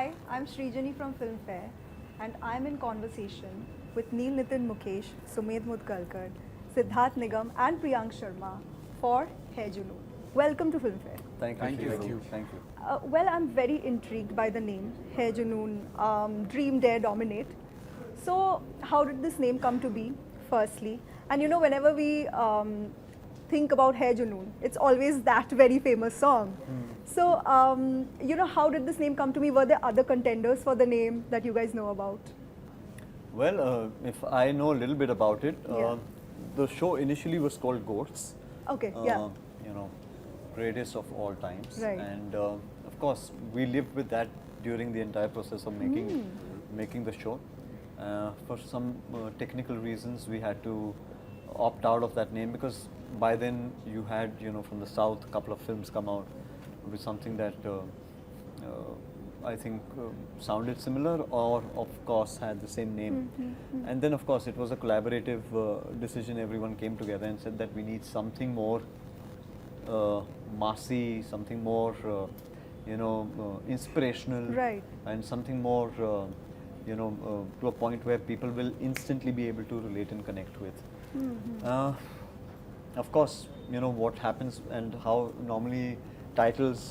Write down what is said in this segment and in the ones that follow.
Hi, I'm Srijani from Filmfare, and I'm in conversation with Neil Nitin Mukesh, Sumed Mudgalkar, Siddharth Nigam, and Priyank Sharma for Hai Junoon. Welcome to Filmfare. Thank you. Well, I'm very intrigued by the name Hai Junoon, Dream, Dare, Dominate. So, how did this name come to be, firstly? And whenever we think about Hai Junoon, it's always that very famous song. So, how did this name come to me? Were there other contenders for the name that you guys know about? Well, if I know a little bit about it, Yeah. the show initially was called Ghosts. Okay, yeah. You know, greatest of all times. Right. And of course, we lived with that during the entire process of making the show. For some technical reasons, we had to opt out of that name because by then you had, from the south, a couple of films come out with something that I think sounded similar or of course had the same name. And then of course it was a collaborative decision. Everyone came together and said that we need something more massy, something more inspirational, Right. and something more to a point where people will instantly be able to relate and connect with. Of course, what happens and how normally titles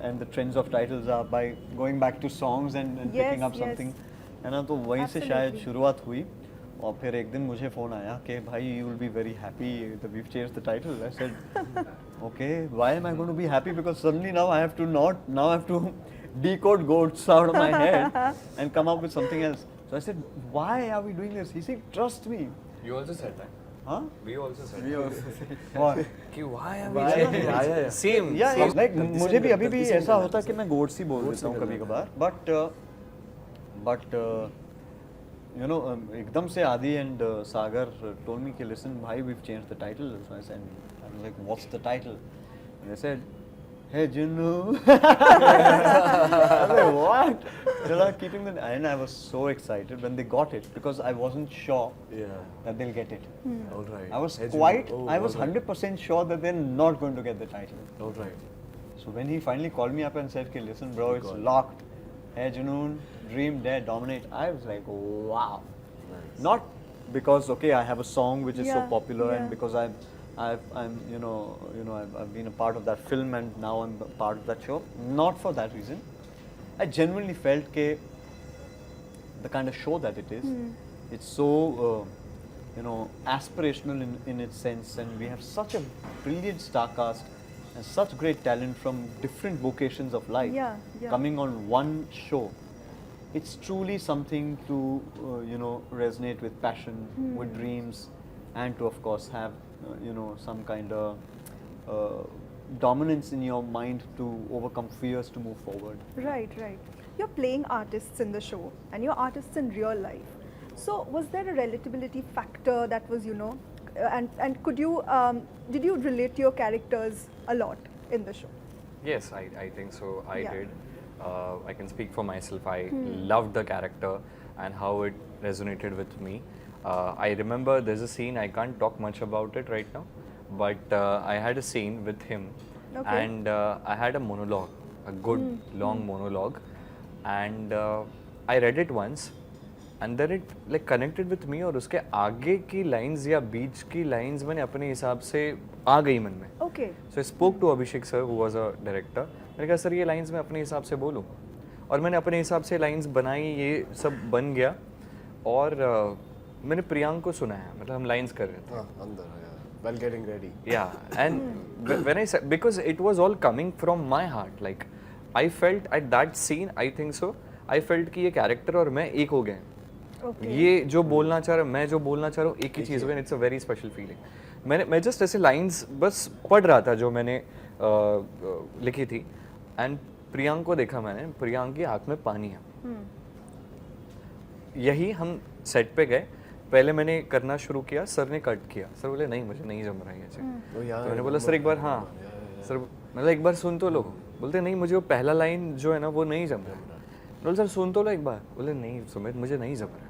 and the trends of titles are by going back to songs and Yes, picking up yes. something. है ना, तो वहीं से शायद Absolutely. शुरुआत हुई और फिर एक दिन मुझे फ़ोन आया कि भाई you will be very happy that we've changed the title. I said, okay, why am I going to be happy? Because suddenly now I have to decode Ghosts out of my head and come up with something else. So I said, why are we doing this? He said, trust me. You also said that. Huh? We also said What? कि why are Why are we- we same Yeah, same. like मुझे भी अभी भी ऐसा होता है कि मैं गोड्स ही बोल देता हूँ कभी कभार but एकदम से आदि and Sagar told me कि listen भाई we've changed the title. So I said, I was like, what's the title? And they said, Hey Junu. I was like, what? They're like keeping the, and I was so excited when they got it because I wasn't sure that they'll get it. All right. I was Hey, Junu. quite, Oh, I was all right. 100% sure that they're not going to get the title. All right. So when he finally called me up and said, okay, listen bro, it's got it. locked. Hey Junoon, Dream, Dare, Dominate. I was like, wow. Nice. Not because, okay, I have a song which is so Yeah, popular yeah. and because I'm I've been a part of that film and now I'm a part of that show. Not for that reason. I genuinely felt that the kind of show that it is, it's so aspirational in its sense, and we have such a brilliant star cast and such great talent from different vocations of life Yeah, yeah. coming on one show. It's truly something to resonate with passion, with dreams, and to of course have some kind of dominance in your mind to overcome fears to move forward. Right, right. You're playing artists in the show and you're artists in real life. So was there a relatability factor that was, and could you, did you relate to your characters a lot in the show? Yes, I think so. I Yeah. did. I can speak for myself. I loved the character and how it resonated with me. I remember there's a scene, I can't talk much about it right now, but I had a scene with him Okay. and I had a monologue, a good long monologue, and I read it once and then it like connected with me और उसके आगे की lines या बीच की lines मैंने अपने हिसाब से आ गई मन में. Okay. So I spoke to Abhishek sir, who was a director. मैंने कहा सर ये lines मैं अपने हिसाब से बोलूँ, और मैंने अपने हिसाब से lines बनाई, ये सब बन गया, और मैंने प्रियांक को सुनाया, मतलब हम lines कर रहे थे. Under, while getting ready. Yeah, and when I said, because it was all coming from my heart, like I felt at that scene, I think so, I felt कि ये character और मैं एक हो गए हैं. Okay. ये जो बोलना चाह रहा हूँ, मैं जो बोलना चाह रहा हूँ, एक ही चीज़ हो गई. It's a very special feeling. मैं जस्ट ऐसे लाइंस बस पढ़ रहा था जो मैंने लिखी थी, एंड प्रियांक को देखा मैंने, प्रियांक की आँख में पानी है. यही हम सेट पे गए, पहले मैंने करना शुरू किया, सर ने कट किया. सर बोले नहीं मुझे नहीं जम रहा है ये चीज़. Oh, yeah, तो मैंने बोला सर एक बार, हाँ सर, मतलब एक बार सुन तो लो. बोलते नहीं मुझे वो पहला लाइन जो है ना वो नहीं जम रहा है. बोले सर सुन तो लो एक बार. बोले नहीं सुमित मुझे नहीं जम रहा है.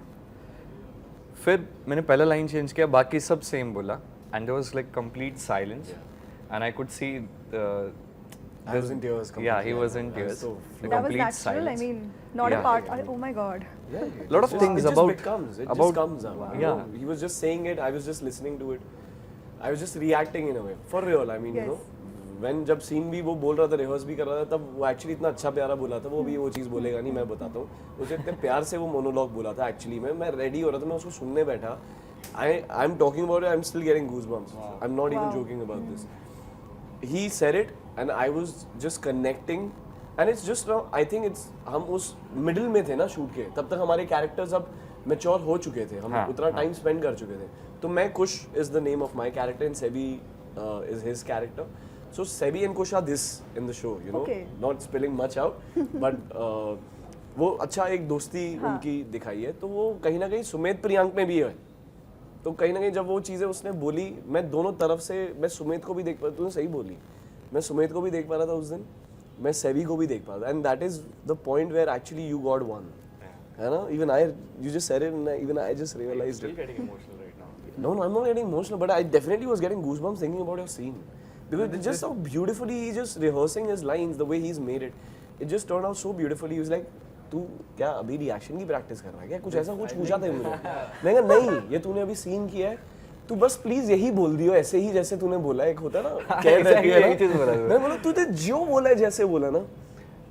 फिर मैंने पहला लाइन चेंज किया, बाकी सब सेम बोला, and there was like complete silence, and I could see I was in tears. Yeah, he completely. was in I was tears. so The That was complete natural. I silence. mean, not a Yeah. part. Oh my god. Yeah, Lot of things it just about- becomes. It about- just comes up. Wow. You know, Yeah. he was just saying it. I was just listening to it. I was just reacting in a way. For real. I mean, you Yes. know, when जब scene भी वो बोल रहा था, rehearse भी कर रहा था, तब वो एक्चुअली इतना अच्छा प्यारा बोला था. वो भी वो चीज़ बोलेगा नहीं, मैं बताता हूँ. उसे इतने प्यार से वो मोनोलॉग बोला था. एक्चुअली मैं रेडी हो रहा था, मैं उसको सुनने बैठा. I'm talking about it. I'm still getting goosebumps. I'm not even Wow. joking about this. He said it, and I was just connecting. And it's just now, I think it's हम उस middle में थे ना shoot के, तब तक हमारे characters अब मैच्योर हो चुके थे, हम हाँ, उतना टाइम स्पेंड कर चुके थे. तो मैं Kush is the name of my character and Sebi is his character. So Sebi and Kush are this in the show, you know, Okay. Not spilling much out, but वो अच्छा एक दोस्ती उनकी दिखाई है. तो वो कहीं ना कहीं सुमेध प्रियांक में भी है. तो कहीं ना कहीं जब वो चीज़ें उसने बोली, मैं दोनों तरफ से, मैं सुमेध को भी देख पा रहा, तूने सही बोली, मैं सुमेध को भी देख पा रहा था उस दिन, मैं सेवी को भी देख पा रहा था. And that is the point where actually you got one, है ना. Even I, you just said it, even I just realised it. getting emotional right now. No, I'm not getting emotional, but I definitely was getting goosebumps thinking about your scene. Because it's just how beautifully he's just rehearsing his lines, the way he's made it. It just turned out so beautifully. He was like, तू क्या अभी reaction की practice कर रहा है क्या? कुछ ऐसा कुछ पूछा था मुझे. मैं कहा नहीं, ये तूने अभी सीन किया है, तू बस प्लीज यही बोल दियो ऐसे ही जैसे तूने बोला. एक होता है ना, कह रहती है यही चीज़ बोला ना. मैं बोला तूने जो बोला है जैसे बोला ना,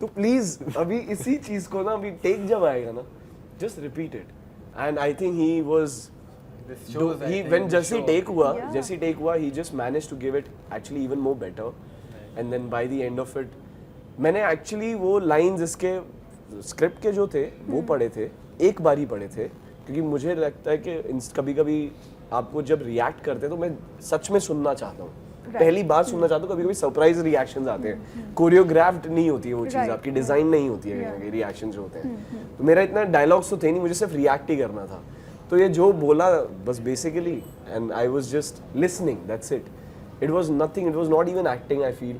तो प्लीज अभी इसी चीज को ना, अभी टेक जब आएगा ना, just repeat it. And I think he was when जैसे टेक हुआ, Yeah. जैसे टेक हुआ, he just managed to give it actually even more better. And then by the end of it, मैंने actually वो lines इसके script के जो थे वो पढ़े थे, एक बार ही पढ़े थे, क्योंकि मुझे लगता है कि कभी कभी आपको जब रिएक्ट करते हैं तो मैं सच में सुनना चाहता हूँ. पहली बार सुनना चाहता हूँ. कभी कभी सरप्राइज रिएक्शंस आते हैं, कोरियोग्राफ्ड नहीं होती है वो चीज़, Right. आपकी डिजाइन नहीं होती है, रिएक्शन जो होते हैं. तो मेरा इतना डायलॉग्स तो थे नहीं, मुझे सिर्फ रिएक्ट ही करना था. तो ये जो बोला बस basically, and I was just listening, that's it. It was nothing, it was not even acting, I feel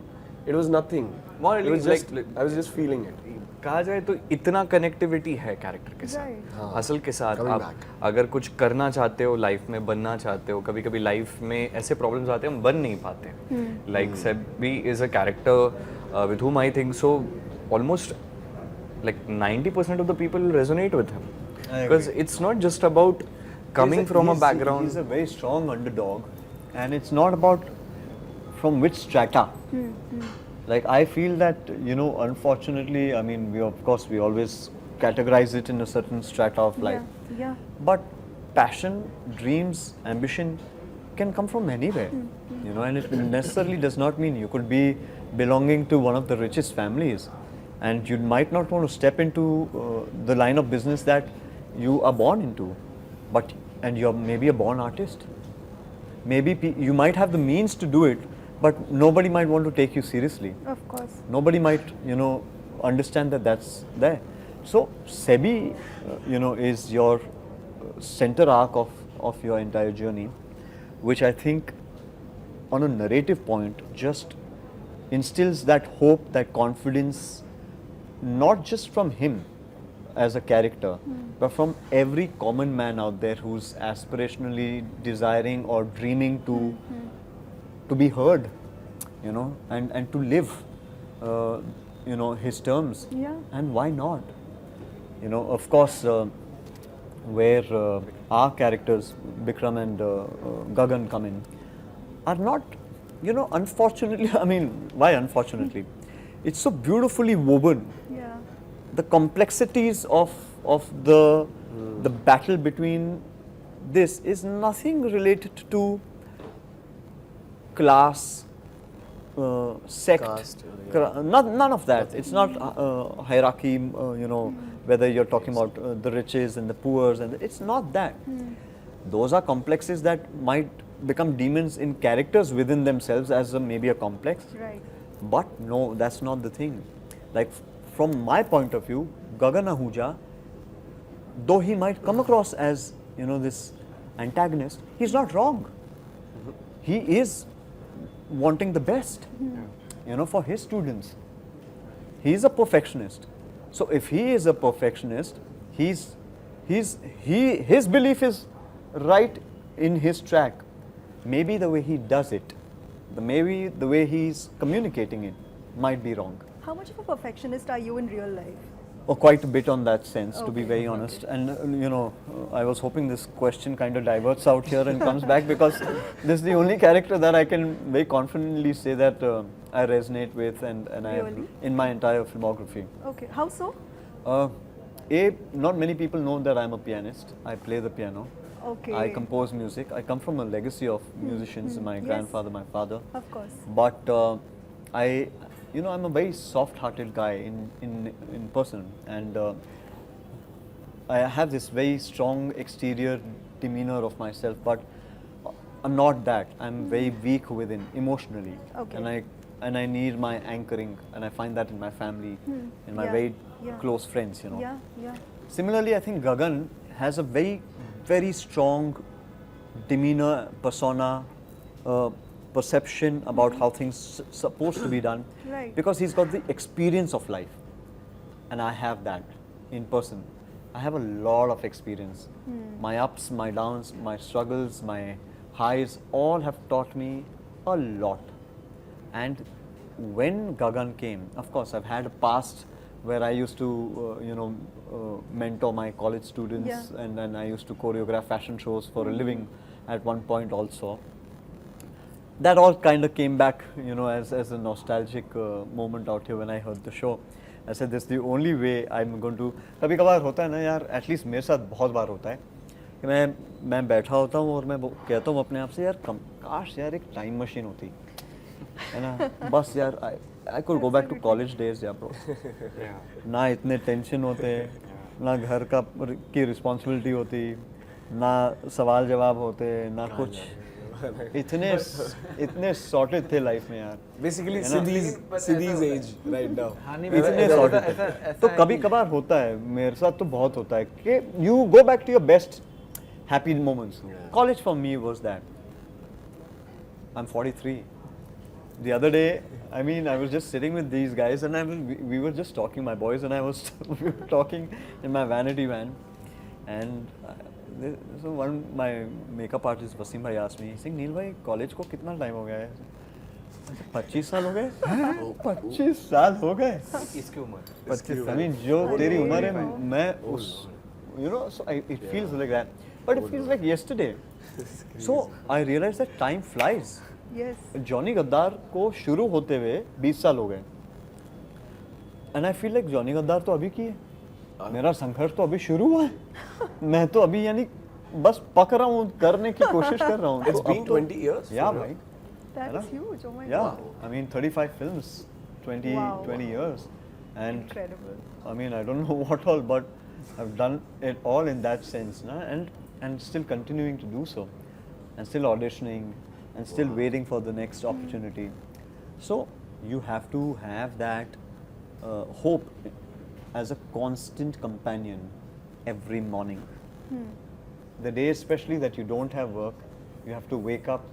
it was nothing. More It was like- just, I was just feeling it. कहा जाए तो इतना connectivity है character के साथ, Right. असल के साथ. Coming आप back. अगर कुछ करना चाहते हो लाइफ में, बनना चाहते हो, कभी कभी लाइफ में ऐसे प्रॉब्लम्स आते हैं हम बन नहीं पाते. Like SEBI is a character with whom I think so almost like 90% of the people resonate with him, I because agree. it's not just about coming from a background. He's a very strong underdog, and it's not about from which strata. Like I feel that, you know, unfortunately, I mean, we of course we always categorize it in a certain strata of life. Yeah. Yeah. But passion, dreams, ambition can come from anywhere, you know, and it necessarily does not mean you could be belonging to one of the richest families, and you might not want to step into the line of business that you are born into, and you're maybe a born artist. Maybe you might have the means to do it, but nobody might want to take you seriously. Of course. Nobody might, you know, understand that that's there. So Sebi, you know, is your center arc of your entire journey, which I think on a narrative point just instills that hope, that confidence, not just from him as a character, but from every common man out there who's aspirationally desiring or dreaming to be heard, you know, and to live, you know, his terms. Yeah. And why not? You know, of course, where our characters, Bikram and Gagan, come in, are not, you know, unfortunately, I mean, why unfortunately? It's so beautifully woven. Yeah. The complexities of the battle between this is nothing related to class, sect, Caste, none of that. It's not hierarchy, you know, whether you're talking about the riches and the poor, and it's not that. Those are complexes that might become demons in characters within themselves as maybe a complex. Right. But no, that's not the thing. Like from my point of view, Gagan Ahuja, though he might come across as, you know, this antagonist, he's not wrong. He is wanting the best, you know, for his students. He's a perfectionist. So if he is a perfectionist, his belief is right in his track. Maybe the way he does it, maybe the way he's communicating it might be wrong. How much of a perfectionist are you in real life? Oh, quite a bit on that sense, to be Okay, very honest. And I was hoping this question kind of diverts out here and comes back, because this is the only character that I can very confidently say that I resonate with, and I have Really? in my entire filmography. Okay, how so? Not many people know that I'm a pianist. I play the piano. Okay. I compose music. I come from a legacy of musicians. My Yes. grandfather, my father. Of course. But I'm a very soft-hearted guy in person, and I have this very strong exterior demeanor of myself, but I'm not that. I'm very weak within emotionally, Okay. and I need my anchoring, and I find that in my family, in my Yeah, very yeah. close friends. Yeah, yeah. Similarly, I think Gagan has a very, very strong demeanor, persona, perception about how things supposed to be done, Right. because he's got the experience of life, and I have that in person. I have a lot of experience. My ups, my downs, my struggles, my highs, all have taught me a lot. And when Gagan came, of course, I've had a past where I used to, mentor my college students, Yeah. and then I used to choreograph fashion shows for a living at one point also. That all kind of came back, as a nostalgic moment out here when I heard the show. I said, this is the only way I'm going to. कभी कभार होता है ना यार, at least मेरे साथ बहुत बार होता है कि मैं बैठा होता हूँ और मैं कहता हूँ अपने आप से, यार काश यार एक टाइम मशीन होती है ना, बस यार I could go back to college days या ब्रो. ना इतने टेंशन होते, ना घर की रिस्पॉन्सिबिलिटी होती, ना सवाल जवाब होते, ना कुछ. इतने सॉर्टेड थे लाइफ में यार. बेसिकली है ना? Siddhis as right now. इतने सॉर्टेड थे. तो कभी कभार होता है, मेरे साथ तो बहुत होता है कि you go back to your best happy moments. College for me was that. I am 43. The other day, I was just sitting with these guys, and we were just talking, my boys and I we were talking in my vanity van, and so my makeup artist Wasim bhai asked me, saying, Neil bhai, college को कितना time हो गया है? 25 साल हो गए? 25 साल हो गए? इसकी उम्र 25. I mean, जो तेरी उम्र है, मैं उस, so it feels like that, but it feels like yesterday. So I realized that time flies. Yes. Johnny गद्दार को शुरू होते हुए 20 साल हो गए, and I feel like Johnny गद्दार तो अभी की है, मेरा संघर्ष तो अभी शुरू हुआ है. मैं तो अभी यानी बस पक रहा हूँ, करने की कोशिश कर रहा हूँ. It's been 20 years. या भाई, That's huge. Oh my या God. I mean 35 films, 20 Wow. 20 years, and Incredible. I mean, I don't know what all, but I've done it all in that sense, na? And still continuing to do so, and still auditioning, and still waiting for the next opportunity. So you have to have that hope as a constant companion every morning. The day especially that you don't have work, you have to wake up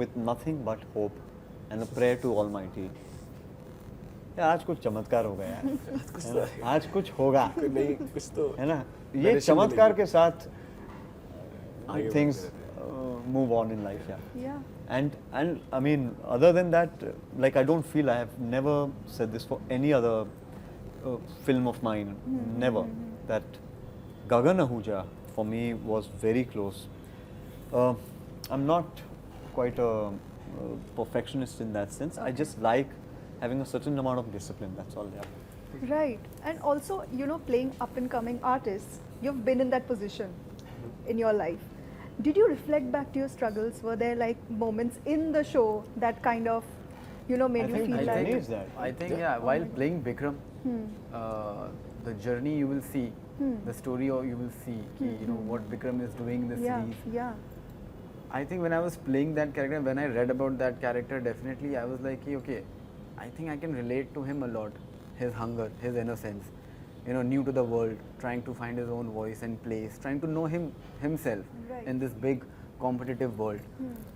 with nothing but hope and a prayer to Almighty. यार आज कुछ चमत्कार होगा यार, है ना? आज कुछ होगा, नहीं कुछ तो है ना? ये Medicine चमत्कार मिलेगी. के साथ आगे things बढ़ते रहते move on in life, yeah. Yeah. And I mean, other than that, like I don't feel, I have never said this for any other film of mine, never, that Gagan Ahuja for me was very close. I'm not quite a perfectionist in that sense. I just like having a certain amount of discipline, that's all. Yeah. Right. And also, playing up and coming artists, you've been in that position in your life. Did you reflect back to your struggles? Were there like moments in the show that kind of, made I you think feel I like? think it's that. I think while playing Bikram, the journey you will see, the story you will see, what Bikram is doing in the Yeah, series. yeah. I think when I was playing that character, when I read about that character, definitely I was like, okay, I think I can relate to him a lot. His hunger, his innocence, new to the world, trying to find his own voice and place, trying to know himself Right. in this big competitive world.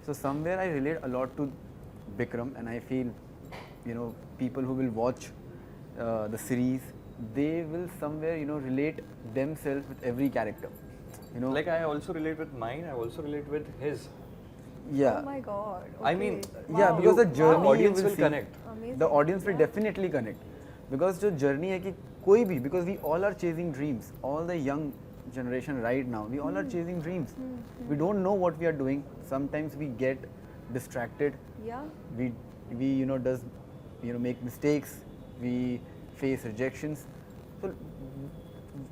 So somewhere I relate a lot to Bikram, and I feel, people who will watch the series, they will somewhere, relate themselves with every character. Like I also relate with mine, I also relate with his. Yeah. Oh my God. I mean, okay. Yeah, Wow. because the journey you audience will will see, connect. Amazing. the audience will Yeah. definitely connect, because जो journey है कि कोई भी, because we all are chasing dreams, all the young generation right now, we all are chasing dreams. We don't know what we are doing. Sometimes we get distracted. Yeah. We make mistakes. We face rejections.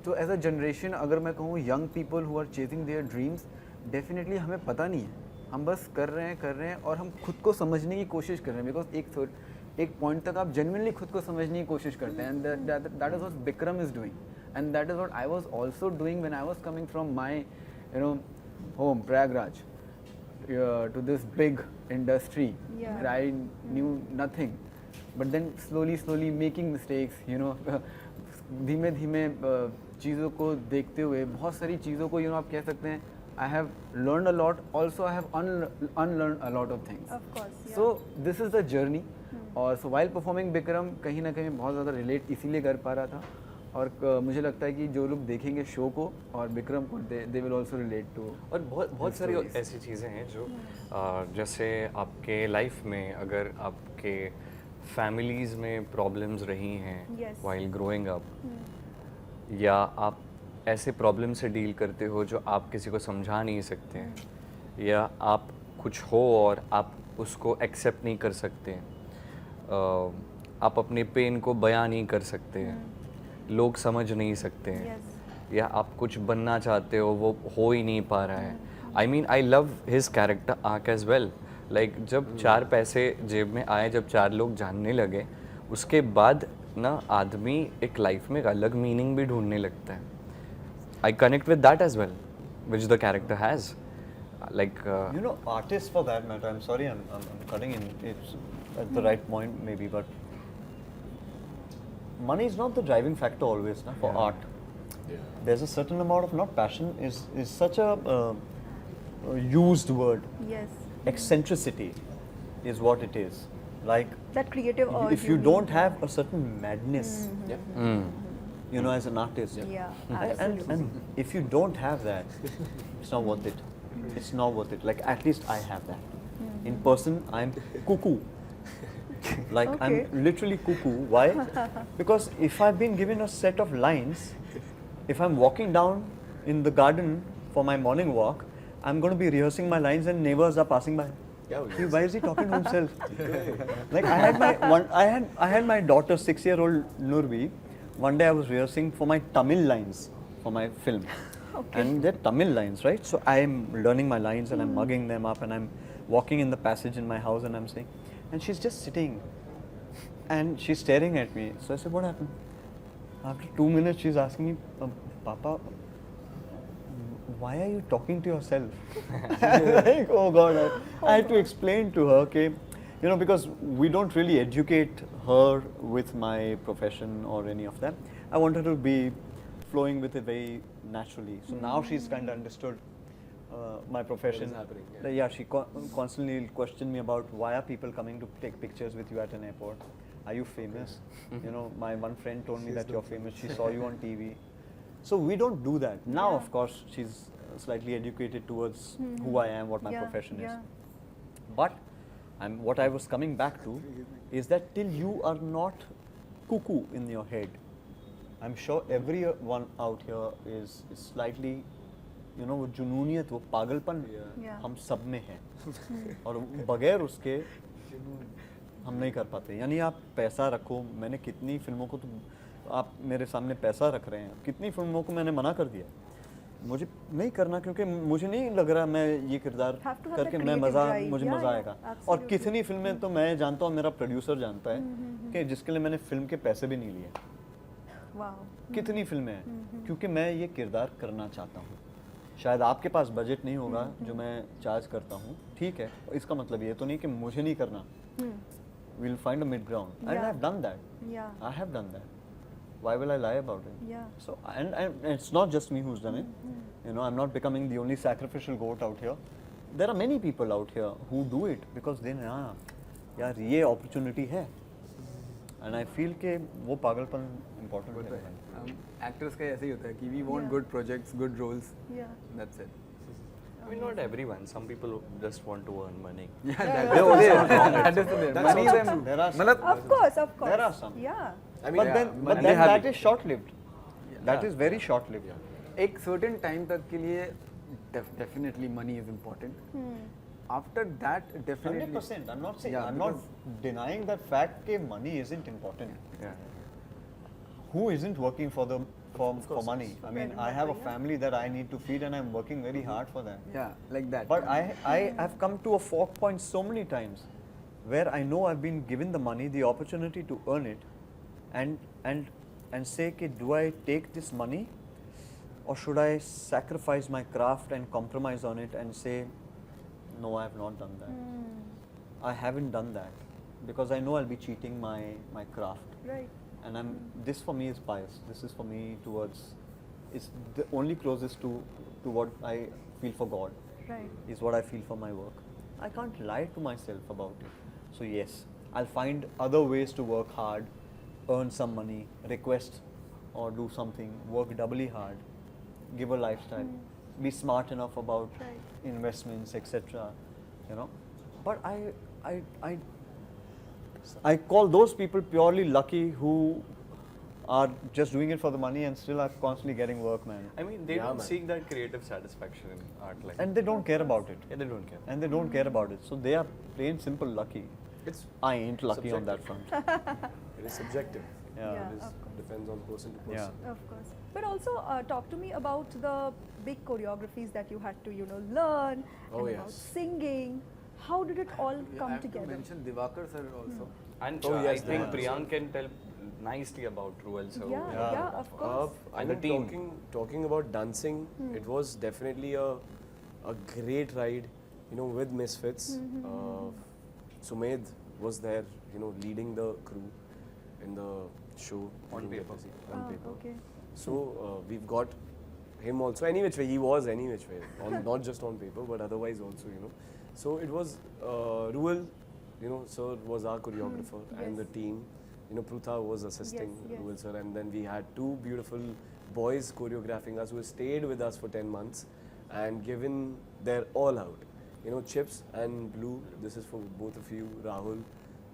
So as a generation, अगर मैं कहूँ young people who are chasing their dreams, definitely हमें पता नहीं है, हम बस कर रहे हैं और हम खुद को समझने की कोशिश कर रहे हैं, बिकॉज एक पॉइंट तक आप जेन्युइनली खुद को समझने की कोशिश करते हैं, and that is what Vikram is doing, and that is what I was also doing when I was coming from my home Prayagraj to this big industry Yeah. where I knew nothing, but then slowly making mistakes, धीमे धीमे चीज़ों को देखते हुए बहुत सारी चीज़ों को आप कह सकते हैं I have learned a lot, also I have unlearned a lot of things. Of course. Yeah. So this is the journey. और so while performing Bikram कहीं ना कहीं बहुत ज़्यादा relate इसीलिए कर पा रहा था, और मुझे लगता है कि जो लोग देखेंगे शो को और विक्रम को, they will also relate to. और बहुत his सारी stories. ऐसी चीज़ें हैं जो जैसे आपके लाइफ में अगर आपके फैमिलीज़ में प्रॉब्लम्स रही हैं Yes. वाइल ग्रोइंग अप, या आप ऐसे प्रॉब्लम से डील करते हो जो आप किसी को समझा नहीं सकते हैं, या आप कुछ हो और आप उसको एक्सेप्ट नहीं कर सकते हैं, आप अपने पेन को बयां नहीं कर सकते हैं, लोग समझ नहीं सकते हैं, Yes. या आप कुछ बनना चाहते हो वो हो ही नहीं पा रहा है. I mean I love his character arc as well. Like जब 4 पैसे जेब में आए, जब 4 लोग जानने लगे, उसके बाद ना आदमी एक लाइफ में एक अलग मीनिंग भी ढूंढने लगता है. I connect with that as well which the character has. Like artists for that matter, I'm sorry, I'm cutting in, it's at the right point maybe, but money is not the driving factor always na, for art. There's a certain amount of, not passion is such a used word, Yes. eccentricity is what it is. Like That creative urge. if you need. don't have a certain madness, as an artist, Yeah. and if you don't have that, it's not worth it. It's not worth it. Like at least I have that. In person, I'm cuckoo. Like Okay. I'm literally cuckoo. Why? Because if I've been given a set of lines, if I'm walking down in the garden for my morning walk, I'm going to be rehearsing my lines and neighbors are passing by. Why is he talking to himself? Like I had my daughter, 6-year-old Nurvi. One day I was rehearsing for my Tamil lines for my film. Okay. And they're Tamil lines, right? So I'm learning my lines and I'm mugging them up and I'm walking in the passage in my house and I'm saying, and she's just sitting and she's staring at me. So I said, what happened? After 2 minutes, she's asking me, Papa, why are you talking to yourself? Like, oh God, I had to explain to her, okay, because we don't really educate her with my profession or any of that. I want her to be flowing with it very naturally. So now she's kind of understood my profession. What is happening, yeah. Like, she constantly question me about why are people coming to take pictures with you at an airport? Are you famous? My one friend told me that you're famous. She saw you on TV. So we don't do that. Now, Yeah. of course, she's slightly educated towards who I am, what my profession Yeah. is. But what I was coming back to is that till you are not cuckoo in your head, I'm sure everyone out here is slightly, वो जुनूनियत, वो पागलपन Yeah. हम सब में है, और बगैर उसके हम नहीं कर पाते. यानी आप पैसा रखो, मैंने कितनी फिल्मों को, तो आप मेरे सामने पैसा रख रहे हैं, कितनी फिल्मों को मैंने मना कर दिया, मुझे नहीं करना क्योंकि मुझे नहीं लग रहा मैं ये किरदार Have to have करके that मैं creative drive. मुझे Yeah, मज़ा yeah, आएगा. और absolutely. कितनी फिल्में तो मैं जानता हूँ, मेरा प्रोड्यूसर जानता है कि जिसके लिए मैंने फिल्म के पैसे भी नहीं लिए. Wow. कितनी फिल्में हैं क्योंकि मैं ये किरदार करना चाहता हूँ. शायद आपके पास बजट नहीं होगा जो मैं चार्ज करता हूँ, ठीक है, इसका मतलब ये तो नहीं कि मुझे नहीं करना. We'll find a mid ground, and Yeah. I've done that. Yeah. I have done that. Why will I lie about it? Yeah. So and it's not just me who's done it. I'm not becoming the only sacrificial goat out here. There are many people out here who do it because they know, यार ये opportunity है. And I feel कि वो पागलपन important है. Actors का ऐसे ही होता है कि we want Yeah. Good projects, good roles, Yeah. That's it. I mean, not everyone. Some people just want to earn money. Yeah, Yeah, that yeah. that is the That's money also them. true. There are some. मतलब Of course, of course. There are some. Yeah. I mean, But yeah, then, and but they then have that it. is short-lived. That Yeah. is very short-lived. एक certain time तक के लिए definitely money is important. After that, definitely. 100%. I'm not saying. Yeah, I'm not because- denying that fact. That money isn't important. Yeah. Who isn't working for the for money? For I mean, bread and I have a butter, yeah. family that I need to feed, and I'm working very hard for that. Yeah, like that. But I have come to a fork point so many times where I know I've been given the money, the opportunity to earn it, and say, okay, do I take this money, or should I sacrifice my craft and compromise on it and say, no, I have not done that. I haven't done that because I know I'll be cheating my craft. Right. And this for me is bias. This is for me towards, it's the only closest to what I feel for God, Right. is what I feel for my work. I can't lie to myself about it. So yes, I'll find other ways to work hard, earn some money, request or do something, work doubly hard, give a lifestyle, be smart enough about Right. investments, etc. You know, but I call those people purely lucky who are just doing it for the money and still are constantly getting work, man. I mean, they Yeah, don't man. seek that creative satisfaction in art. Like, And they don't care about it. yeah, they don't care. And they don't care about it. So they are plain simple lucky. it's I ain't lucky on that front. it is subjective. Yeah. Yeah. It is, of course. depends on person to Yeah. person. Of course. But also talk to me about the big choreographies that you had to, learn Oh, and about yes. singing. How did it all I come have together? to mention Divakar sir also. And Oh, yes, I think yeah. Priyank can tell nicely about Ruel. So Yeah, Yeah. yeah, of course. And I the mean, team. talking about dancing, it was definitely a great ride, with Misfits. Sumed was there, leading the crew in the show. On Get paper. Busy, Ah, on paper. okay. So we've got him also. Any which way, he was any which way, not just on paper, but otherwise also, So it was Ruel, sir was our choreographer, and the Yes. team. Prutha was assisting yes. Ruel sir, and then we had two beautiful boys choreographing us who stayed with us for 10 months and given their all out. Chips and Blue, this is for both of you, Rahul.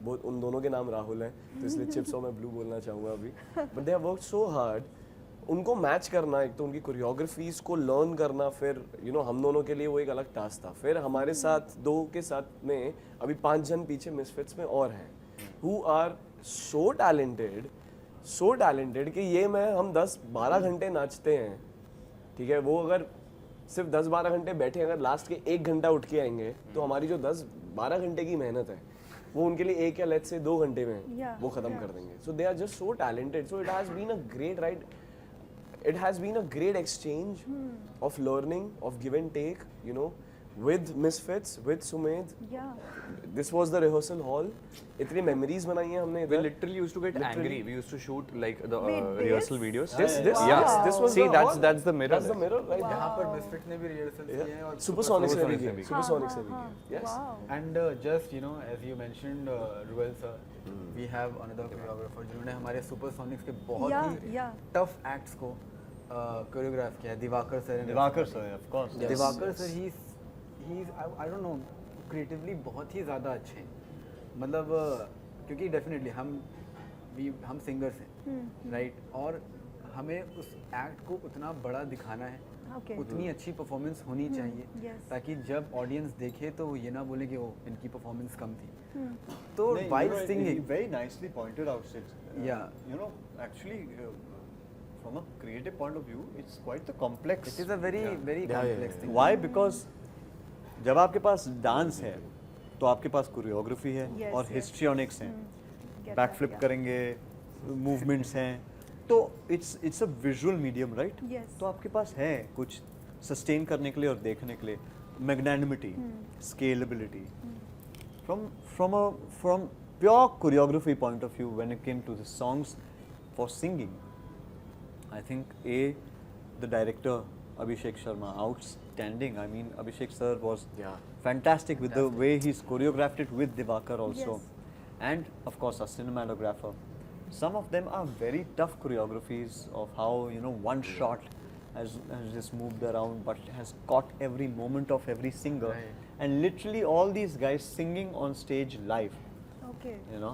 Both उन दोनों के नाम राहुल हैं, तो इसलिए chips और मैं blue बोलना चाहूँगा अभी. But they have worked so hard. उनको मैच करना, एक तो उनकी कोरियोग्राफीज को लर्न करना, फिर हम दोनों के लिए वो एक अलग टास्क था. फिर हमारे साथ दो के साथ में अभी 5 जन पीछे मिसफिट्स में और हैं, who are so talented कि ये मैं हम 10-12 घंटे नाचते हैं, ठीक है. वो अगर सिर्फ 10-12 घंटे बैठे, अगर लास्ट के 1 घंटा उठ के आएंगे तो हमारी जो 10-12 घंटे की मेहनत है वो उनके लिए 1 या लेट्स से 2 घंटे में Yeah, वो खत्म yeah. कर देंगे. So they are just so talented. So it has been a great ride. It has been a great exchange of learning, of give and take, with Misfits, with Sumed. Yeah. This was the rehearsal hall. इतनी memories बनाई हैं हमने We इधर. literally used to get Literally. angry. We used to shoot like the Wait, rehearsal this? videos. This was See, the that's hall. that's the mirror. That's the mirror right यहाँ there. पर misfit ने भी rehearsal किए हैं और Supersonics ने भी Supersonics ने किया. भी Supersonics ने भी हाँ, किया. Yes. Wow. And just as you mentioned Ruel sir, we have another choreographer जिन्होंने हमारे सुपरसोनिक्स के बहुत Yeah, ही yeah. टफ एक्ट्स को कोरियोग्राफ किया है. Diwakar sir Divakar sir, of course. Yes. Diwakar sir he's I don't know, creatively बहुत ही ज़्यादा अच्छे हैं. मतलब क्योंकि डेफिनेटली हम सिंगर्स हैं, राइट, और हमें उस एक्ट को उतना बड़ा दिखाना है, Okay. उतनी अच्छी परफॉर्मेंस होनी चाहिए yes. ताकि जब ऑडियंस देखे तो वो ये ना बोले कि वो इनकी परफॉर्मेंस कम थी. तो No, while he singing, very nicely pointed out, Sid. Yeah. Actually, from a creative point of view, it's quite the complex. it is a very very Yeah, yeah, complex yeah. thing. Why? Because जब आपके पास dance है तो आपके पास choreography है Yes, और yes. Histrionics हैं, Get back that, flip yeah. करेंगे, movements हैं, तो it's a visual medium, right? Yes. तो आपके पास है कुछ सस्टेन करने के लिए और देखने के लिए, magnanimity, scalability. From pure choreography point of view, when it came to the songs for singing, I think the director Abhishek Sharma, outstanding. I mean, Abhishek sir was Yeah. fantastic with the way he's choreographed it with Divakar also, Yes. and of course our cinematographer. Some of them are very tough choreographies of how one shot has just moved around, but has caught every moment of every singer, Right. and literally all these guys singing on stage live. Okay. You know,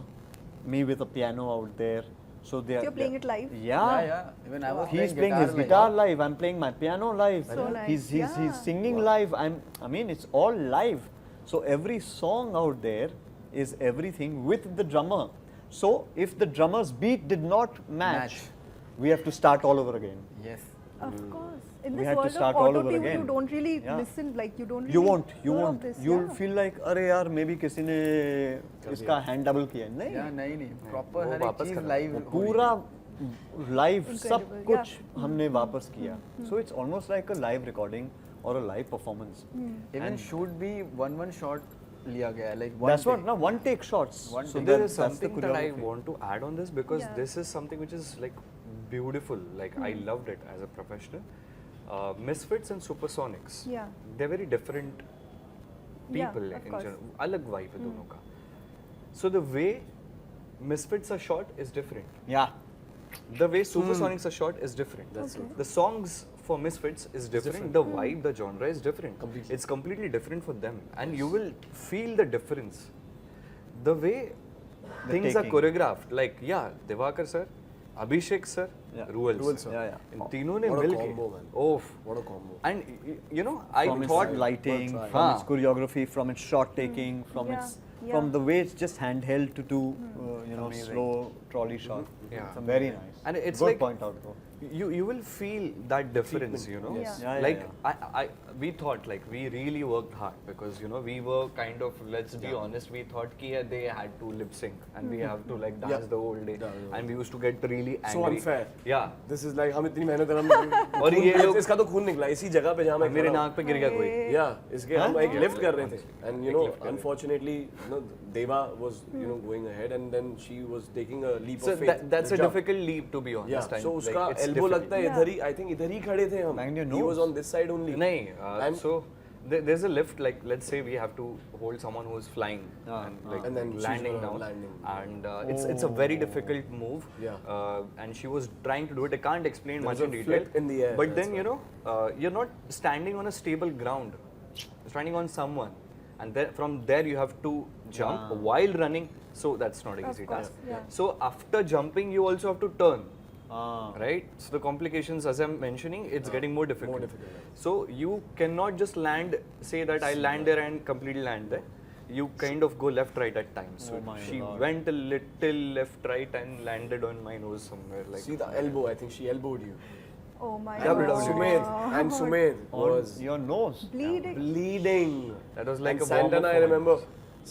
me with a piano out there. So they So are. you're playing it live? Yeah. Yeah. Even I was He's playing his guitar live. I'm playing my piano live. So nice, He's yeah. singing live. I mean, it's all live. So every song out there is everything with the drummer. So if the drummer's beat did not match, we have to start all over again. Yes. Of course. In We this had to world start of all auto over tune, again. you don't really Yeah. listen, like you don't really You won't. hear of this, You'll yeah. feel like, अरे यार, maybe किसी ने इसका hand double किया है. नहीं. Yeah, नहीं proper वो हर एक वापस चीज करना। लाइव पूरा लाइव सब Incredible, कुछ yeah. हमने वापस किया. So it's almost like a live recording or a live performance. Even shoot भी वन शॉट लिया गया है, like That's what, now one take shots. One So take. There that- is that's the something that I choreography. want to add on this because Yeah. this is something which is like beautiful. Like I loved it as a professional. Misfits and Supersonics. Yeah. They're very different Yeah, people of in course. general. अलग vibe है दोनों का. So the way Misfits are shot is different. Yeah. The way Supersonics are shot is different. That's Okay. The songs for Misfits is different. The vibe, the genre is different. Completely. It's completely different for them, and you will feel the difference. The way things are taking. choreographed, like Devakar sir, Abhishek sir, Yeah. Ruel Ruel sir. sir. Yeah. इन तीनों ने What a mill combo, man. के ओफ What a combo. and you know I From its thought lighting, Well tried. from हाँ. its choreography, from its shot taking, from Yeah, its yeah. from the way it's just handheld to do Amazing. slow trolley shot. Yeah. It's very nice. And it's good like- point out though. you will feel that difference, you know. Yes. Yeah, yeah, like yeah. we thought like we really worked hard because you know we were kind of, let's be honest, we thought ki they had to lip sync and we have to like dance Yeah. the whole day, Yeah. and we used to get really angry. So unfair. Yeah. This is like हम इतनी मेहनत हम और ये लोग- इसका तो खून निकला इसी जगह पे जहाँ मैं मेरे खड़ा हूँ। नाक पे गिर गया कोई. या इसके हम एक लिफ्ट कर रहे थे and you know lift कर रहे थे. unfortunately you know Deva was you know going ahead and then she was taking a leap So of faith. that's a jump. difficult leap to be honest. Yeah, and so like, उसका it's elbow difficult. लगता है Yeah. इधर ही I think इधर ही खड़े थे हम. Banged your He was nose. on this side only. नहीं, And- so there's a lift, like let's say we have to hold someone who's flying and like And then she's landing gonna down, landing. and it's a very difficult move. Yeah. And she was trying to do it. I can't explain There much was in a detail. flip in the air, But that's then you know, you're not standing on a stable ground. You're standing on someone, and then from there you have to jump while running. So that's not an Of easy course, task. yeah. So after jumping, you also have to turn. Ah. Right? So the complications, as I'm mentioning, it's getting more difficult. More difficult, right. So you cannot just land, say that I land there and completely land there. You kind of go left, right at times. So Oh my she God. went a little left, right and landed on my nose somewhere. Like See the elbow. I think she elbowed you. Oh my WWE. god. Sumed and Sumed On was your nose. Bleeding. bleeding. That was like and a bomb Santana, I performance. remember.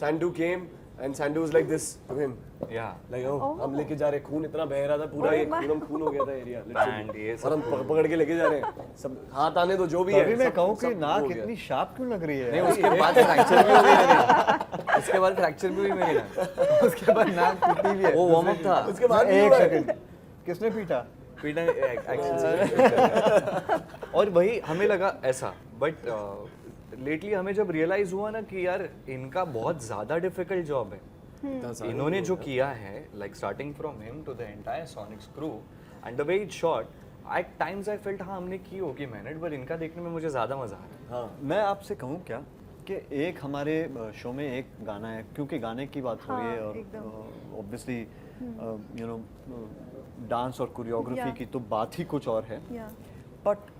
Sandu came and Sandu was like this to him. Yeah. Like oh, Oh. हम लेके जा रहे हैं, खून इतना बह रहा था पूरा Oh एक my- पूरा खून हो गया था एरिया Band, ये सब और हम पकड़ के लेके जा रहे हैं सब हाथ आने दो जो भी है तभी मैं सब- कहूँ कि सब नाक हो गया। इतनी शार्प क्यों लग रही है? नहीं, उसके बाद फ्रैक्चर भी हो गई मेरी. उसके बाद फ्रैक्चर भी हुई मेरी ना. उसके बाद नाक टूटी भी है. वो वार्म अप था. उसके बाद भी एक हुआ है। सेकंड. किसने पीटा? पीटा एक्शन से. और वही हमें लगा ऐसा, बट लेटली हमें जब रियलाइज हुआ ना कि यार इनका बहुत ज्यादा डिफिकल्ट जॉब है. इन्होंने जो किया है, like starting from him to the entire Sonics crew and the way it shot, at times I felt हाँ हमने की होगी मेहनत, पर इनका देखने में मुझे ज्यादा मजा आ रहा है. हाँ मैं आपसे कहूँ क्या कि एक हमारे शो में एक गाना है, क्योंकि गाने की बात हो रही है हाँ, और एकदम। ऑब्वियसली यू नो डांस और कोरियोग्राफी Yeah. की तो बात ही कुछ और है. Yeah. बट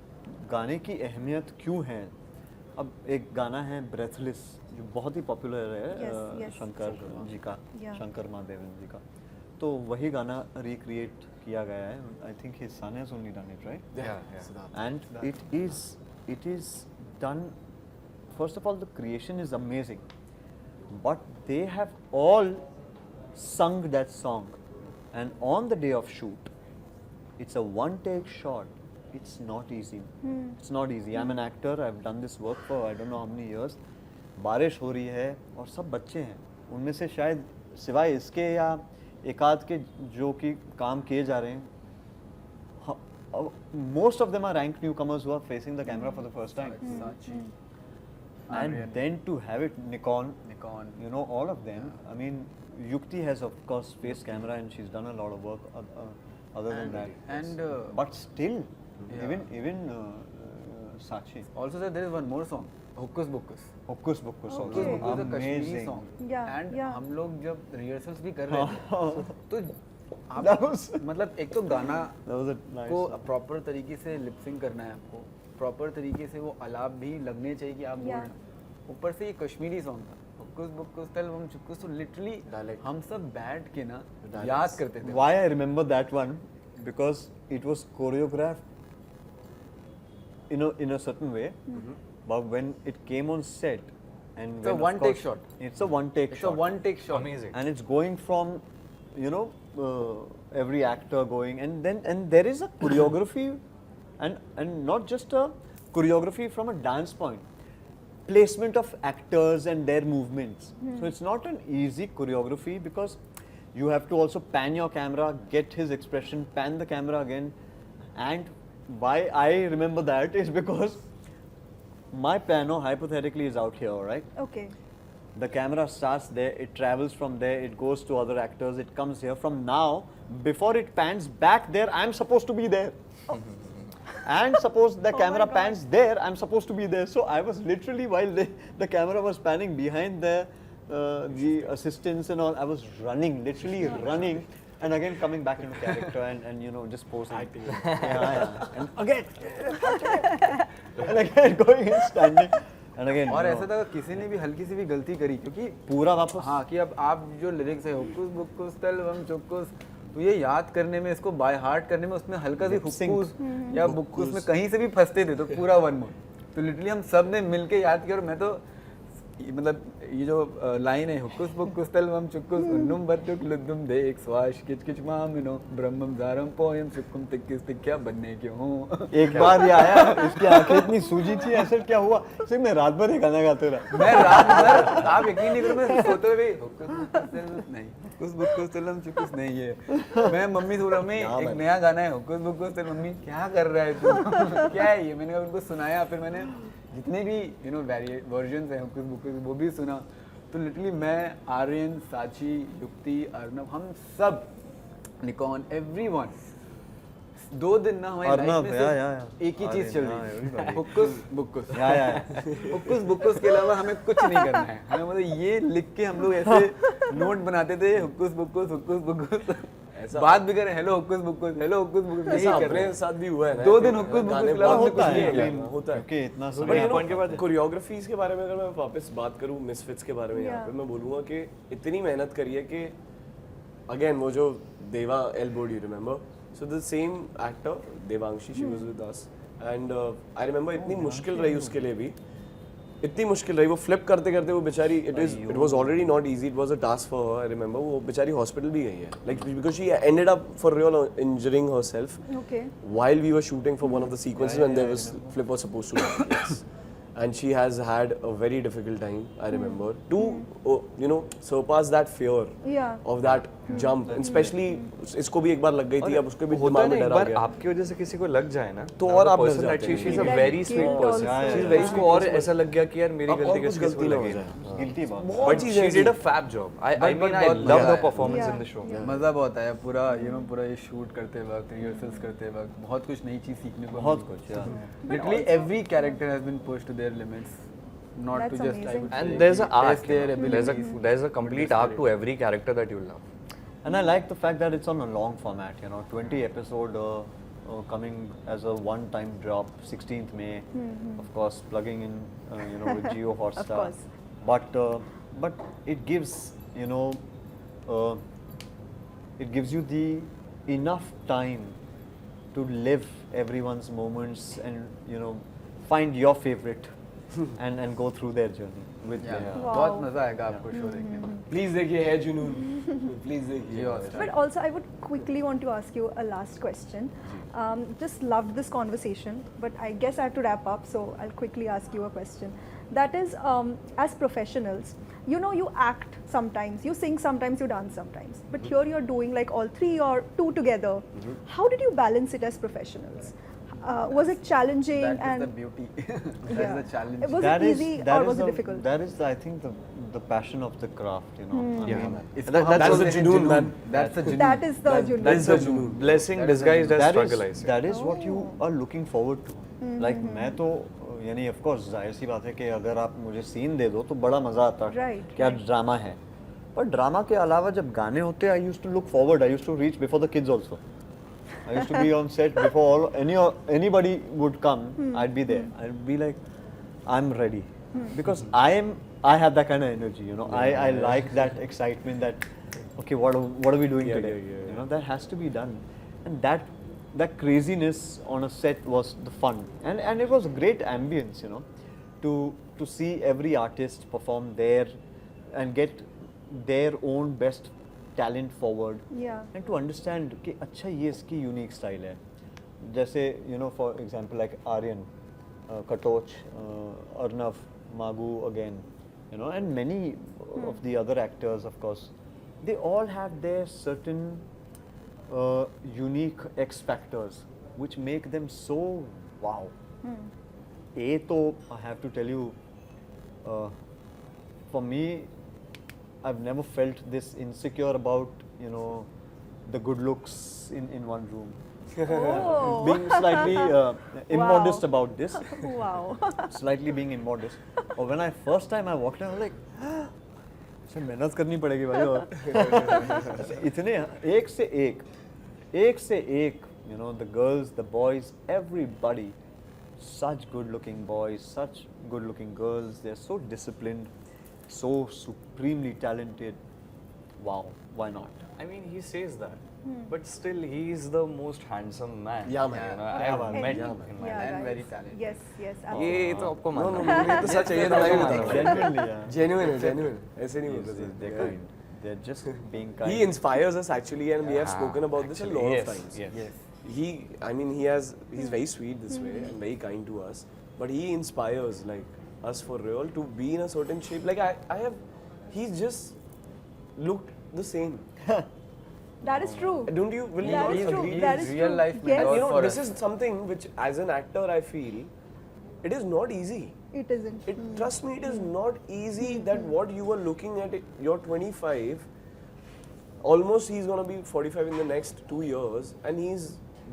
गाने की अहमियत क्यों है? अब एक गाना है ब्रेथलेस जो बहुत ही पॉपुलर है Yes, yes. शंकर जी का, Yeah. शंकर महादेवन जी का. तो वही गाना रिक्रिएट किया गया है. I think his son has only done it, right? Yeah. And it is done. First of all, the creation is amazing, but they have all sung that song, and on the day of shoot, it's a one-take shot. It's not easy. It's not easy. I'm an actor. I've done this work for I don't know how many years. बारिश हो रही है और सब बच्चे हैं. उनमें से शायद सिवाय इसके या एक आध के जो कि काम किए जा रहे हैं, most of them are ranked newcomers who are facing the camera for the first time. Sachi. And Aryan. then to have it Nikon, Nikon. you know, all of them. I mean, Yukti has of course faced camera and she's done a lot of work other than that. And But still, Even Sachi. Also, sir, there is one more song, Hocus Pocus. Hocus Pocus also. Hocus Pocus is a Kashmiri Amazing. song. Yeah, And yeah. हम लोग जब rehearsals भी कर रहे थे, तो That was- मतलब एक तो गाना That was a nice को song. प्रॉपर तरीके से लिप सिंक करना है आपको, प्रॉपर तरीके से वो आलाप भी लगने चाहिए कि आप बोल Yeah. रहे हैं। ऊपर से ये कश्मीरी सॉन्ग था, Hocus Pocus तलवम चुक्कुस, तो लिटरली Dialect. हम सब बैठ के ना Dialects. याद करते थे। Why I remember that one? Because it was choreographed in a certain way, but when it came on set, and It's a when, of one-take course, shot. It's a one take It's shot. a one take shot. Amazing. And it's going from, every actor going, and there is a choreography, and not just a choreography from a dance point, placement of actors and their movements. So it's not an easy choreography because you have to also pan your camera, get his expression, pan the camera again, and why I remember that is because my piano hypothetically is out here, right? Okay. The camera starts there, it travels from there, it goes to other actors, it comes here. From now, before it pans back there, I'm supposed to be there. And suppose the Oh camera my God. pans there, I'm supposed to be there. So I was literally, while the camera was panning behind the assistants and all, I was running, literally running. And again coming back into character and just posing. Yeah. And again, and again going and standing. And again, और ऐसा था किसी ने भी हल्की सी भी गलती करी क्योंकि पूरा वापस हाँ कि अब आप जो लिरिक्स है हुक्कुस बुक्कुस तलवम चुक्कुस, तो ये याद करने में, इसको बाय हार्ट करने में उसमें हल्का सी Lip sync. हुक्कुस या बुक्कुस में कहीं से भी फंसते थे तो पूरा वन मोर, तो लिटरली हम सब ने मिलके याद किया। और मैं तो मतलब ये जो लाइन है हुक्कुस बुक्कुस तलवम चुक्कुस उन्नुम बत्तुक लुद्दुम दे एक स्वाश किच किच मामिनो ब्रह्मम जारम पोयम सुक्कुम तिक्किस तिक्या बनने क्यों हूँ। एक बार ये आया, इसकी आंखें इतनी सूजी थी, ऐसे क्या हुआ? सिर्फ मैं रात भर ये गाना गाते रहा। मैं रात भर, आप यकीन नहीं करो, मैं सोते हुए भी हुक्कुस बुक्कुस तलवम चुक्कुस नहीं है। मैं मम्मी से बोला मम्मी एक नया गाना है हुक्कुस बुक्कुस तलवम, मम्मी क्या कर रहा है तू, क्या है ये? मैंने कहा उनको सुनाया, फिर मैंने जितने भी वर्जन्स हैं हुक्कुस बुक्कुस वो भी सुना। तो लिटरली मैं, आर्यन, साची, युक्ति, अर्नब, हम सब, निकॉन, एवरीवन, 2 दिन ना हमारी लाइफ अर्नब, में या। सिर्फ एक ही चीज चल हाँ, रही है, everybody. हुक्कुस बुक्कुस। या। हुक्कुस बुक्कुस के अलावा हमें कुछ नहीं करना है। हमें मतलब ये लिख के हम लोग ऐसे नोट बनाते थे, हुक्कुस बुक्कुस ऐसा- बात भी करें, हेलो हुक्कुस बुक्कुस, हेलो हुक्कुस बुक्कुस, ऐसा नहीं कर अपने रहे। साथ भी हुआ है ना। 2 दिन हुक्कुस बुक्कुस गाने के अलावा बहुत हमने कुछ होता नहीं है, किया। I mean, होता है। क्योंकि इतना But समय you know, point के बाद- choreographies के बारे में अगर मैं वापस बात करूँ, मिसफिट्स के बारे में यहाँ Yeah. पे मैं बोलूँगा कि इतनी मेहनत करी है कि अगेन वो जो देवा एल्बोड, you remember, so the same actor Devanshi, she was with us, and I remember इतनी मुश्किल रही उसके लिए भी, इतनी मुश्किल रही, वो फ्लिप करते करते वो बेचारी, it was already not easy, it was a task for her. I remember वो बेचारी हॉस्पिटल भी गई है, like because she ended up for real injuring herself Okay. while we were shooting for one of the sequences when there was Flip was supposed to happen, yes. And she has had a very difficult time, I remember, to surpass that fear Yeah. of that jump, and especially इसको भी एक बार लग गई थी, अब उसके भी होता है दिमाग ना, में एक डर आ बार गया। आपकी वजह से किसी को लग जाए ना, तो और आप डर person जाते that she हैं। is a That very guilt sweet person, also. she is Yeah, very yeah. sweet, और ऐसा लग गया कि यार मेरी अब गलती और कुछ किसी को गलती ना हो लगे, जाए। Guilty बात। but चीज़ें she ऐसी- did a fab job. I But mean I बहुत love मजा the आया। performance Yeah. in the show. Yeah. मज़ा बहुत आया, पूरा पूरा ये शूट करते वक्त, रिहर्सल्स करते वक्त बहुत कुछ नई चीज़ सीखने को बहुत कुछ, yeah. Literally every character has been pushed to their limits, not to That's just I amazing. Would And there's a arc, their you know. abilities. there's a complete arc to every character that you love. And I like the fact that it's on a long format, 20 episode coming as a one-time drop, 16th May, of course, plugging in, with Jio Hotstar. course. But it gives, it gives you the enough time to live everyone's moments and, find your favorite and go through their journey with them. Wow. बहुत मज़ा आएगा आपको show देखने में। Please देखिए है जुनून, please देखिए। Jio Hotstar. But also, I would quickly want to ask you a last question. Just loved this conversation, but I guess I have to wrap up, so I'll quickly ask you a question. That is, as professionals, you act sometimes, you sing sometimes, you dance sometimes, but here you're doing like all 3 or 2 together. How did you balance it as professionals? Was it challenging That is and the beauty. That Yeah. is the challenge. Was That it is- easy that or is was it the- difficult? That is, I think, the passion of the craft, you know. I Yeah. mean, It's that- how that's goes the in a junoon, man. That's the junoon. That is the junoon. That's That's the the junoon. blessing That is the disguised as that struggle, I is say. that is what you Oh. are looking forward to. Like मैं तो यानी of course जाहिर सी बात है कि अगर आप मुझे सीन दे दो तो बड़ा मजा आता है Right, क्या right. ड्रामा है पर ड्रामा के अलावा जब गाने होते I used to look forward I used to reach before the kids also I used to be on set before anybody would come. I'd be there. I'd be like, I'm ready because I have that kind of energy. You know, I like that excitement. That okay, what are we doing Yeah, today? yeah, yeah. You know, that has to be done, and that craziness on a set was the fun, and it was a great ambience. You know, to see every artist perform there and get their own best talent forward. Yeah. And to understand कि अच्छा ये इसकी unique style है जैसे you know for example like Aryan Katoch Arnav Magu again you know and many of the other actors of course they all have their certain unique X factors which make them so wow. तो I have to tell you for me I've never felt this insecure about, you know, the good looks in one room. Oh. Being slightly immodest about this, Wow. slightly being immodest. Or when I first time I walked in, I was like, "ऐसे मेहनत करनी पड़ेगी भाई और ऐसे इतने एक से एक, you know, the girls, the boys, everybody, such good-looking boys, such good-looking girls. They're so disciplined. So supremely talented. Wow, why not? I mean, he says that, but still, he is the most handsome man. Yeah, man. You know, I Yeah, have man. met Yeah, in my yeah, life. And guys. very talented. Yes, yes, ये absolutely. तो आपको No, मानना no, मुझे तो सच है, ये तो मैं भी बताऊंगा। Genuinely, yeah. Genuine है, genuine। ऐसे नहीं Yes, बोलते they're थे। kind. They're just being kind. He inspires us actually, and we have Yeah, spoken about this a actually, lot yes, of times. yes. I mean, he's very sweet this way and very kind to us, but he inspires like us for real to be in a certain shape. Like he's just looked the same. That is true. Don't you? Will you That not is true. agree? That is real true. life Yes. mentor. And you know, for this us. is something which, as an actor, I feel it is not easy. It isn't. Trust me, it is not easy that what you were looking at, you're 25, almost he's gonna be 45 in the next 2 years, and he's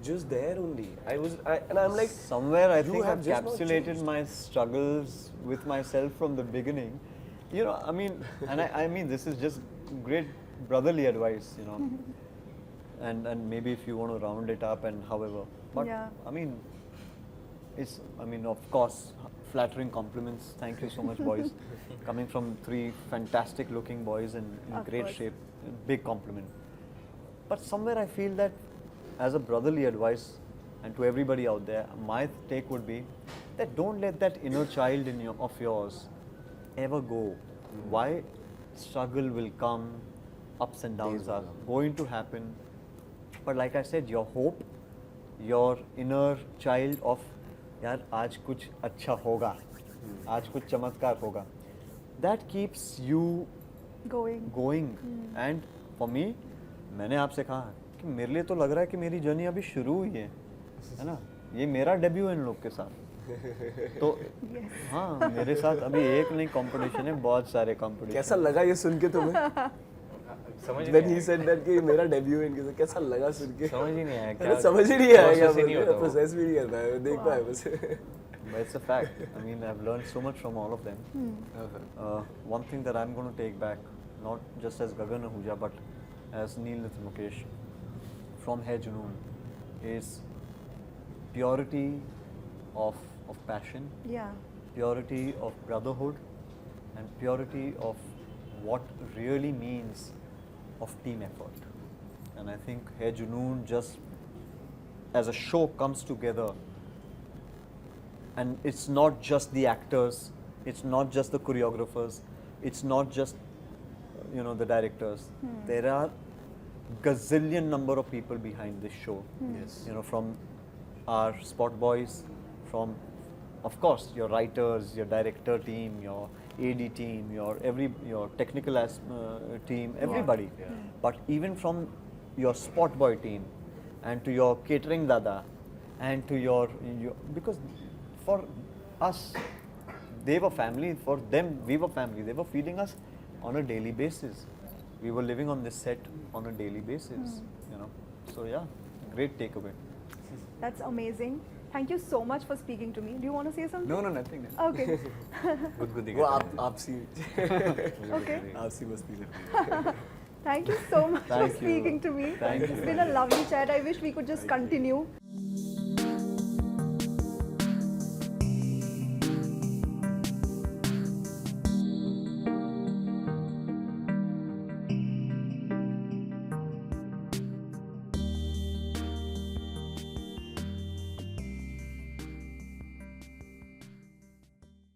just there only. And I'm like, somewhere I you think have I've just not encapsulated changed. my struggles with myself from the beginning. You know, I mean, and I mean this is just great brotherly advice, you know. And maybe if you want to round it up and however, but Yeah. I mean, of course, flattering compliments. Thank you so much, boys. Coming from 3 fantastic looking boys in Of great course. shape, big compliment. But somewhere I feel that as a brotherly advice and to everybody out there, my take would be that don't let that inner child of yours ever go. Why? Struggle will come, ups and downs are going to happen. But like I said, your hope, your inner child of यार आज कुछ अच्छा होगा, आज कुछ चमत्कार होगा, that keeps you Going. and for me, मैंने आपसे कहा कि मेरे लिए तो लग रहा है कि मेरी जर्नी अभी शुरू हुई है ना, ये मेरा डेब्यू है इन लोग के साथ, तो हाँ मेरे साथ अभी एक नहीं कंपटीशन है, बहुत सारे कंपटीशन। कैसा लगा ये सुन के तुम्हें? समझ Then he said that कि मेरा डेब्यू है इनके साथ, कैसा लगा सुन के? समझ ही नहीं आया अरे क्या समझ ही नहीं आया क्या process ही नहीं होता वो। प्रोसेस भी नहीं करता है, देख पाए बस। But it's a fact. I mean, I've learned so much from all of them. One thing that I'm going to take back, not just as Gagan Ahuja, but as Neel Nitin Mukesh from Hai Junoon, is purity of passion, Yeah. purity of brotherhood, and purity of what really means of team effort. And I think Hai Junoon just as a show comes together, and it's not just the actors, it's not just the choreographers, it's not just the directors. There are gazillion number of people behind this show. Yes. From our spot boys, from of course your writers, your director team, your AD team, your technical team, everybody. But even from your spot boy team and to your catering dada and to your because for us they were family, for them we were family. They were feeding us on a daily basis. We were living on this set on a daily basis, you know. So yeah, great takeaway. That's amazing. Thank you so much for speaking to me. Do you want to say something? No, nothing. Okay. गुदगुदी वो करते हैं। आपसी Okay. आपसी मस्ती चल रही है Thank you so much for Thank you. speaking to me. Thank It's you. been a lovely chat. I wish we could just continue.